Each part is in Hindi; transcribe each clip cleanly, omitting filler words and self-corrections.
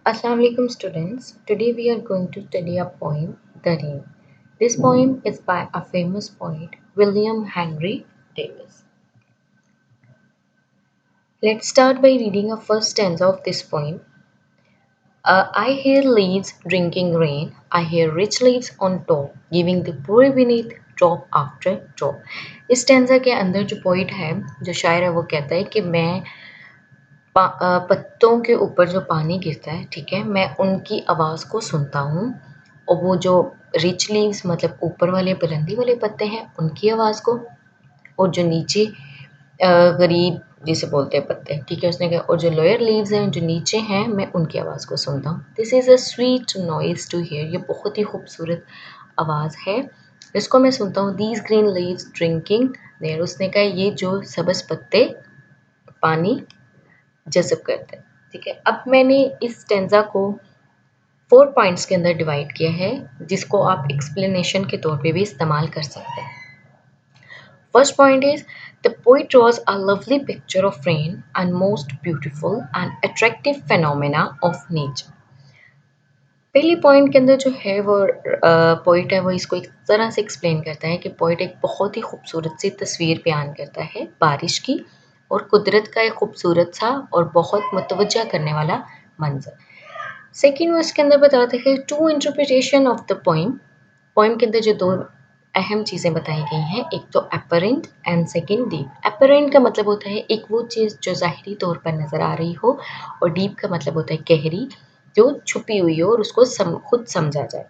Assalamualaikum students. Today we are going to study a poem, The Rain. This poem is by a famous poet, William Henry Davis. Let's start by reading a first stanza of this poem. I hear leaves drinking rain. I hear rich leaves on top, giving the poor beneath drop after drop. इस स्टेंजा के अंदर जो पोइट है, जो शायर है, वो कहता है कि मैं पत्तों के ऊपर जो पानी गिरता है, ठीक है, मैं उनकी आवाज़ को सुनता हूँ और वो जो रिच लीव्स मतलब ऊपर वाले बुलंदी वाले पत्ते हैं उनकी आवाज़ को, और जो नीचे गरीब जिसे बोलते हैं पत्ते, ठीक है, उसने कहा, और जो लोअर लीव्स हैं जो नीचे हैं मैं उनकी आवाज़ को सुनता हूँ। This is a sweet noise to hear, ये बहुत ही खूबसूरत आवाज़ है जिसको मैं सुनता हूँ। These green leaves drinking there, उसने कहा ये जो सब्ज़ पत्ते पानी जज़ब करते हैं, ठीक है। अब मैंने इस स्टेंजा को 4 पॉइंट्स के अंदर डिवाइड किया है जिसको आप एक्सप्लेनेशन के तौर पे भी इस्तेमाल कर सकते हैं। First point is the poet draws a lovely picture of rain and most beautiful and attractive phenomena of nature. पहली पॉइंट के अंदर जो है वो पोइट है वो इसको एक तरह से एक्सप्लेन करता है कि पोइट एक बहुत ही खूबसूरत सी तस्वीर बयान करता है बारिश की और कुदरत का एक खूबसूरत सा और बहुत मुतवज्जा करने वाला मंजर। सेकेंड वो इसके अंदर बताते हैं two interpretation of the poem. Poem के अंदर जो दो अहम चीज़ें बताई गई हैं, एक तो apparent and second deep. Apparent का मतलब होता है एक वो चीज़ जो ज़ाहिरी तौर पर नज़र आ रही हो, और डीप का मतलब होता है गहरी, जो छुपी हुई हो और उसको खुद समझा जाए।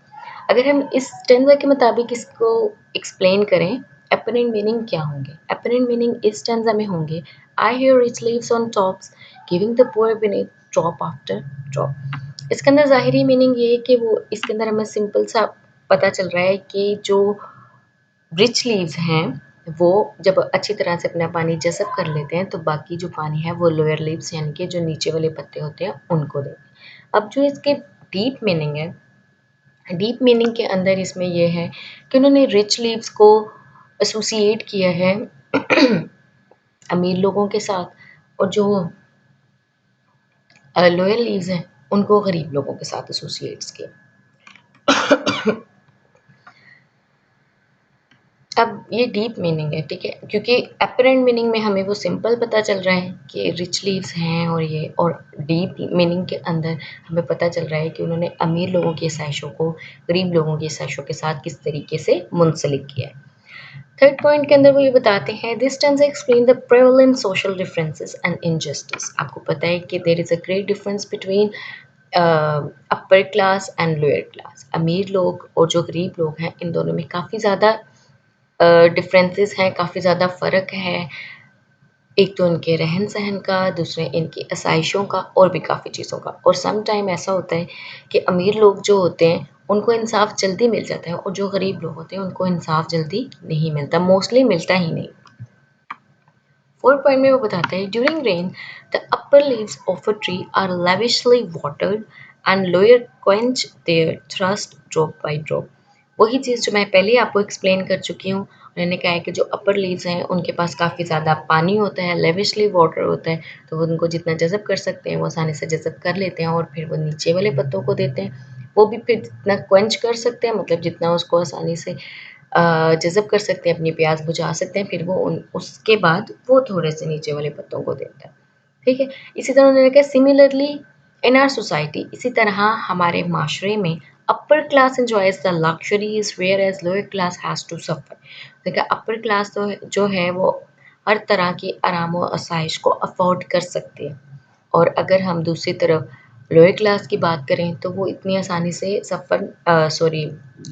अगर हम इस स्टेंजा के मुताबिक इसको एक्सप्लेन करें, अपरेंट मीनिंग क्या होंगे? अपरेंट मीनिंग इस स्टेंजा में होंगे, I hear rich leaves on tops giving the poor beneath drop after drop. इसके अंदर ज़ाहिरी मीनिंग ये है कि वो इसके अंदर हमें सिंपल सा पता चल रहा है कि जो रिच लीव्स हैं वो जब अच्छी तरह से अपना पानी जज़ब कर लेते हैं तो बाकी जो पानी है वो लोअर लीव्स यानी कि जो नीचे वाले पत्ते होते हैं उनको देते हैं। अब जो इसके डीप मीनिंग है, डीप मीनिंग के अंदर इसमें ये है कि उन्होंने रिच लीव्स को एसोसिएट किया है अमीर लोगों के साथ, और जो लोअर लीव्स हैं उनको गरीब लोगों के साथ एसोसिएट्स किया। अब ये डीप मीनिंग है, ठीक है, क्योंकि अपरेंट मीनिंग में हमें वो सिंपल पता चल रहा है कि रिच लीव्स हैं और ये, और डीप मीनिंग के अंदर हमें पता चल रहा है कि उन्होंने अमीर लोगों की आसाइशों को गरीब लोगों की आसाइशों के साथ किस तरीके से मुंसलिक किया है। थर्ड पॉइंट के अंदर वो ये बताते हैं this tense explain the prevalent social differences and injustice. आपको पता है कि there is a great difference between upper class and lower class. अमीर लोग और जो गरीब लोग हैं इन दोनों में काफ़ी ज़्यादा डिफरेंसेस हैं, काफ़ी ज़्यादा फ़र्क है। एक तो इनके रहन सहन का, दूसरे इनकी आसाइशों का, और भी काफ़ी चीज़ों का। और सम टाइम ऐसा होता है कि अमीर लोग जो होते हैं उनको इंसाफ जल्दी मिल जाता है और जो गरीब लोग होते हैं उनको इंसाफ जल्दी नहीं मिलता, मोस्टली मिलता ही नहीं। 4 पॉइंट में वो बताते हैं during rain the upper leaves of a tree are lavishly watered and lower quench their thirst drop by drop. वही चीज़ जो मैं पहले आपको एक्सप्लेन कर चुकी हूँ। उन्होंने कहा है कि जो अपर लीव्स हैं उनके पास काफ़ी ज़्यादा पानी होता है, लेविशली वाटर होता है, तो वो उनको जितना जज़ब कर सकते हैं वो आसानी से जज़ब कर लेते हैं और फिर वो नीचे वाले पत्तों को देते हैं। वो भी फिर जितना क्वेंच कर सकते हैं, मतलब जितना उसको आसानी से जज़ब कर सकते हैं, अपनी प्यास बुझा सकते हैं, फिर वो उसके बाद वो थोड़े से नीचे वाले पत्तों को देता है, ठीक है। इसी तरह उन्होंने कहा सिमिलरली इन आवर सोसाइटी, इसी तरह हमारे माशरे में upper class enjoys the luxuries whereas lower class has to suffer. देखा अपर क्लास तो जो है वो हर तरह की आराम और आसाइश को अफोर्ड कर सकते हैं, और अगर हम दूसरी तरफ लोअर क्लास की बात करें तो वो इतनी आसानी से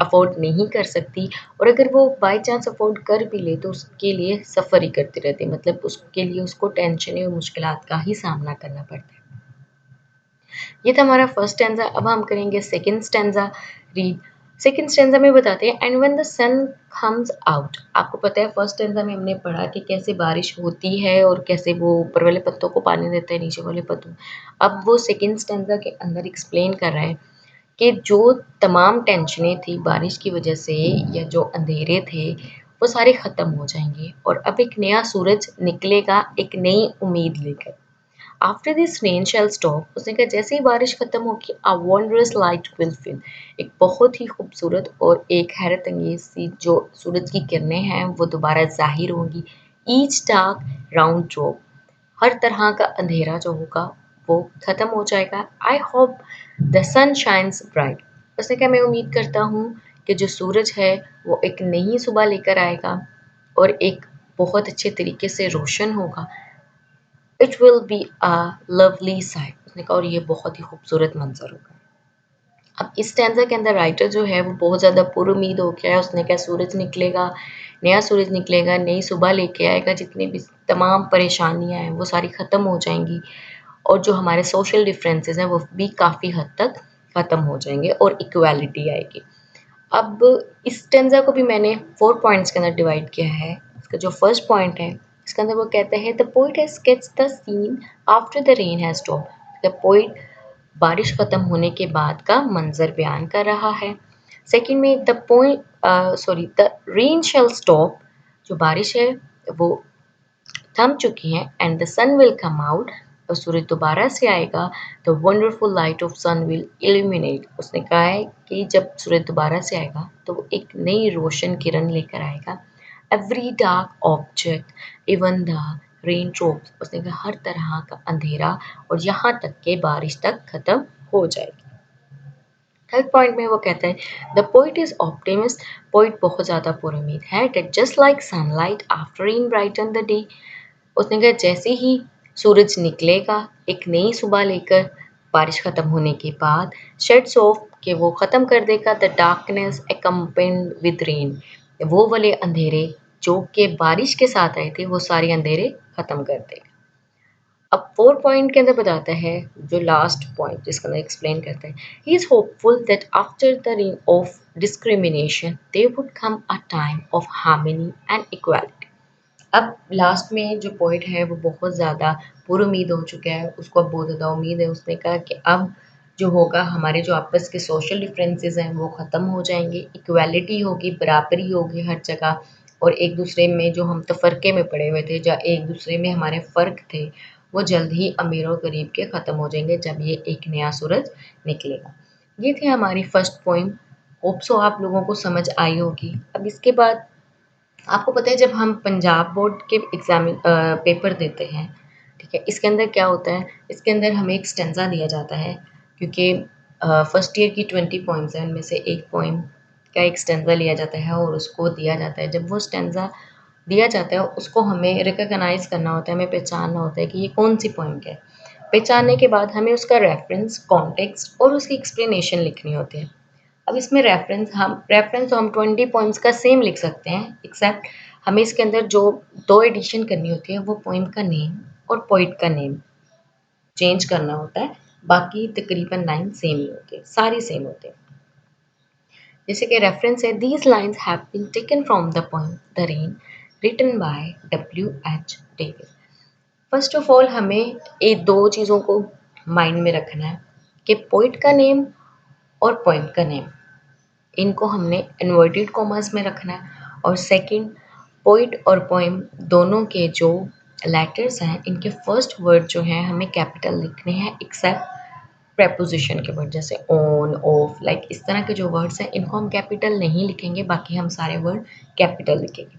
अफोर्ड नहीं कर सकती, और अगर वो बाय चांस अफोर्ड कर भी ले तो उसके लिए सफ़र ही करती रहती है, मतलब उसके लिए उसको टेंशन और मुश्किलात का ही सामना करना पड़ता है। ये था हमारा फर्स्ट स्टैंजा। अब हम करेंगे second stanza read. Second stanza में बताते हैं and when the sun comes out. आपको पता है फर्स्ट स्टैंजा में हमने पढ़ा कि कैसे बारिश होती है और कैसे वो ऊपर वाले पत्तों को पानी देता है नीचे वाले पत्तों। अब वो सेकंड स्टैंजा के अंदर एक्सप्लेन कर रहा है कि जो तमाम टेंशनें थी बारिश की वजह से या जो अंधेरे थे वो सारे ख़त्म हो जाएंगे और अब एक नया सूरज निकलेगा एक नई उम्मीद लेकर। After this rain shall stop, उसने कहा जैसे ही बारिश खत्म होगी, a wondrous light will fill, एक बहुत ही खूबसूरत और एक हैरत अंगेज सी जो सूरज की किरणें हैं वो दोबारा जाहिर होंगी। ईच डार्क राउंड ड्रॉप, हर तरह का अंधेरा जो होगा वो खत्म हो जाएगा। I hope the sun shines bright, उसने कहा मैं उम्मीद करता हूँ कि जो सूरज है वो एक नई सुबह लेकर आएगा और एक बहुत अच्छे तरीके से रोशन होगा। It will be a lovely site, उसने कहा और ये बहुत ही खूबसूरत मंजर होगा। अब इस स्टैंजा के अंदर राइटर जो है वो बहुत ज़्यादा पुरुमीद हो गया है। उसने कहा सूरज निकलेगा, नया सूरज निकलेगा, नई सुबह लेके आएगा, जितनी भी तमाम परेशानियां हैं वो सारी ख़त्म हो जाएंगी और जो हमारे सोशल डिफरेंसेस हैं वो भी काफ़ी हद तक ख़त्म हो जाएंगे और इक्वालिटी आएगी। अब इस स्टैंजा को भी मैंने 4 पॉइंट्स के अंदर डिवाइड किया है। इसका जो फर्स्ट पॉइंट है इसके अंदर वो कहते हैं the poet has sketched the scene after the rain has stopped, the poet बारिश खत्म होने के बाद का मंजर बयान कर रहा है। सेकंड में the poet the rain shall stop, जो बारिश है वो थम चुकी है, and the sun will come out, और सूरज दोबारा से आएगा। The wonderful light of sun will illuminate, उसने कहा है कि जब सूरज दोबारा से आएगा तो वो एक नई रोशन किरण लेकर आएगा। Every dark object even the rain drops, उसने कहा हर तरह का अंधेरा और यहाँ तक के बारिश तक खत्म हो जाएगी। थर्ड पॉइंट में वो कहता है the poet is optimist, poet बहुत ज़्यादा पुरुमीद है, that just like sunlight after rain brighten the day, उसने कहा जैसे ही सूरज निकलेगा एक नई सुबह लेकर बारिश खत्म होने के बाद, शेड्स ऑफ के वो ख़त्म कर देगा द डार्कनेस एकम्पेंड विद रेन, वो वाले अंधेरे जो कि बारिश के साथ आए थे वो सारे अंधेरे ख़त्म कर देगा। अब 4 पॉइंट के अंदर बताता है जो लास्ट पॉइंट जिसके अंदर एक्सप्लेन करता है he is hopeful that after the rain of discrimination there would come a time of harmony and equality. अब लास्ट में जो पोइट है वो बहुत ज़्यादा पुरुमीद हो चुका है, उसको अब बहुत ज़्यादा उम्मीद है। उसने कहा कि अब जो होगा हमारे जो आपस के सोशल डिफरेंसेस हैं वो ख़त्म हो जाएंगे, इक्वालिटी होगी, बराबरी होगी हर जगह, और एक दूसरे में जो हम तफरके में पड़े हुए थे, जहाँ एक दूसरे में हमारे फ़र्क थे, वो जल्द ही अमीर और गरीब के ख़त्म हो जाएंगे जब ये एक नया सूरज निकलेगा। ये थी हमारी फर्स्ट पोइम। होप सो आप लोगों को समझ आई होगी। अब इसके बाद आपको पता है जब हम पंजाब बोर्ड के पेपर देते हैं, ठीक है, इसके अंदर क्या होता है, इसके अंदर हमें एक स्टेंजा दिया जाता है, क्योंकि फर्स्ट ईयर की 20 पॉइंट्स हैं, उनमें से एक पोइम का एक स्टेंजा लिया जाता है और उसको दिया जाता है। जब वो स्टेंजा दिया जाता है उसको हमें रिकॉग्नाइज करना होता है, हमें पहचानना होता है कि ये कौन सी पोइम है। पहचानने के बाद हमें उसका रेफरेंस, कॉन्टेक्स्ट और उसकी एक्सप्लेनेशन लिखनी होती है। अब इसमें रेफरेंस तो हम 20 पॉइंट्स का सेम लिख सकते हैं, एक्सेप्ट हमें इसके अंदर जो 2 एडिशन करनी होती है वो पोइम का नेम और पोइट का नेम चेंज करना होता है। बाकी तकरीबन लाइन सेम ही होती है, सारी सेम होते हैं। जैसे कि रेफरेंस है these lines have been taken from the poem the rain written by W.H. Davies. First of all हमें ये 2 चीज़ों को माइंड में रखना है कि पोइट का नेम और पोइम का नेम, इनको हमने इन्वर्टेड कॉमास में रखना है। और सेकंड, पोइट और पोइम दोनों के जो लेटर्स हैं इनके फर्स्ट वर्ड जो हैं हमें कैपिटल लिखने हैं, एक्सेप्ट प्रेपोजिशन के वर्ड जैसे ऑन, ऑफ, लाइक इस तरह के जो वर्ड्स हैं इनको हम कैपिटल नहीं लिखेंगे, बाकी हम सारे वर्ड कैपिटल लिखेंगे।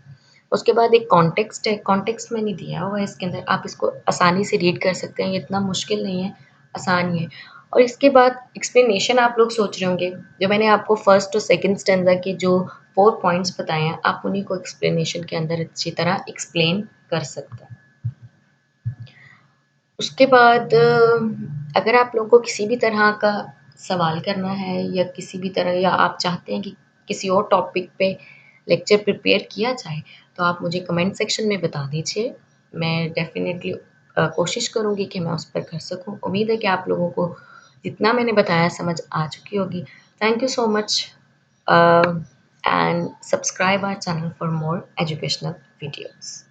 उसके बाद एक कॉन्टेक्स्ट है, कॉन्टेक्स्ट में नहीं दिया हुआ है इसके अंदर, आप इसको आसानी से रीड कर सकते हैं, ये इतना मुश्किल नहीं है, आसान ही है। और इसके बाद एक्सप्लेनेशन आप लोग सोच रहे होंगे, जो मैंने आपको फर्स्ट और सेकंड स्टैंजा के जो 4 पॉइंट्स बताए हैं आप उन्हीं को एक्सप्लेनेशन के अंदर अच्छी तरह एक्सप्लेन कर सकते हैं। उसके बाद अगर आप लोगों को किसी भी तरह का सवाल करना है या किसी भी तरह, या आप चाहते हैं कि किसी और टॉपिक पे लेक्चर प्रिपेयर किया जाए, तो आप मुझे कमेंट सेक्शन में बता दीजिए। मैं डेफ़िनेटली कोशिश करूँगी कि मैं उस पर कर सकूँ। उम्मीद है कि आप लोगों को जितना मैंने बताया समझ आ चुकी होगी। Thank you so much and subscribe our channel for more educational videos.